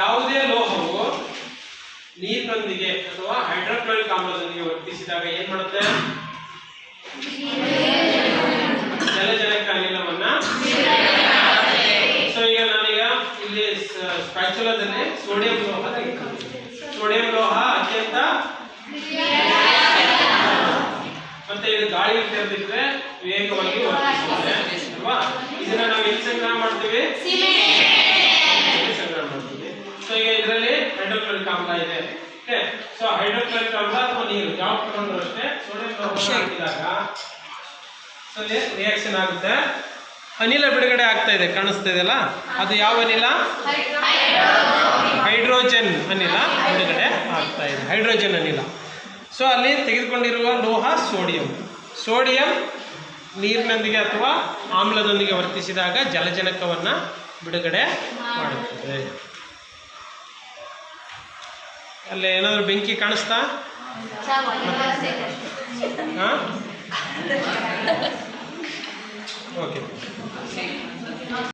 ಯಾವುದೇ ಲೋಹವು ನೀರಿನೊಂದಿಗೆ ಅಥವಾ ಹೈಡ್ರೋಕ್ಲೋರಿಕ್ ಆಮ್ಲದೊಂದಿಗೆ ವರ್ತಿಸಿದಾಗ ಏನ್ ಮಾಡುತ್ತೆ? ಜಲಜನಕ ಅನಿಲವನ್ನ. ಸೊ ಈಗ ನಾನೀಗ ಇಲ್ಲಿ ಸ್ಪ್ಯಾಚುಲಾದಲ್ಲಿ ಸೋಡಿಯಂ ಲೋಹ ತೆಗೆದುಕೊಂಡಿದ್ದೀನಿ. ಸೋಡಿಯಂ ಲೋಹ ಅತ್ಯಂತ ಮತ್ತೆ ಇದು ಗಾಳಿ ತೆರೆದಿದ್ರೆ ವೇಗವಾಗಿ ವರ್ತಿಸುತ್ತೆ ಅಲ್ವಾ? ಇದನ್ನ ನಾವು ಎಲ್ಲಿ ಸಂಗ್ರಹ ಮಾಡ್ತೀವಿ? ಸಂಗ್ರಹ ಮಾಡ್ತೀವಿ. ಸೊ ಈಗ ಇದರಲ್ಲಿ ಹೈಡ್ರೋಕ್ಲೋರಿಕ್ ಆಮ್ಲ ಇದೆ. ಓಕೆ, ಸೊ ಹೈಡ್ರೋಕ್ಲೋರಿಕ್ ಆಮ್ಲ ಅಥವಾ ನೀರು ಯಾವ ತಗೊಂಡ್ರು ಅಷ್ಟೇ ಸೋಡಿಯಂ ಲೋಹ ಹಾಕಿದಾಗ ಸೊ ರಿಯಾಕ್ಷನ್ ಆಗುತ್ತೆ. ಅನಿಲ ಬಿಡುಗಡೆ ಆಗ್ತಾ ಇದೆ, ಕಾಣಿಸ್ತಾ ಇದೆಯಲ್ಲ, ಅದು ಯಾವ ಅನಿಲ? ಹೈಡ್ರೋಜನ್ ಅನಿಲ ಬಿಡುಗಡೆ ಆಗ್ತಾ ಇದೆ, ಹೈಡ್ರೋಜನ್ ಅನಿಲ. ಸೊ ಅಲ್ಲಿ ತೆಗೆದುಕೊಂಡಿರುವ ಲೋಹ ಸೋಡಿಯಂ. ಸೋಡಿಯಂ ನೀರಿನೊಂದಿಗೆ ಅಥವಾ ಆಮ್ಲದೊಂದಿಗೆ ವರ್ತಿಸಿದಾಗ ಜಲಜನಕವನ್ನು ಬಿಡುಗಡೆ ಮಾಡುತ್ತದೆ. ಅಲ್ಲಿ ಏನಾದರೂ ಬೆಂಕಿ ಕಾಣಿಸ್ತಾ? ಹಾಂ, ಓಕೆ.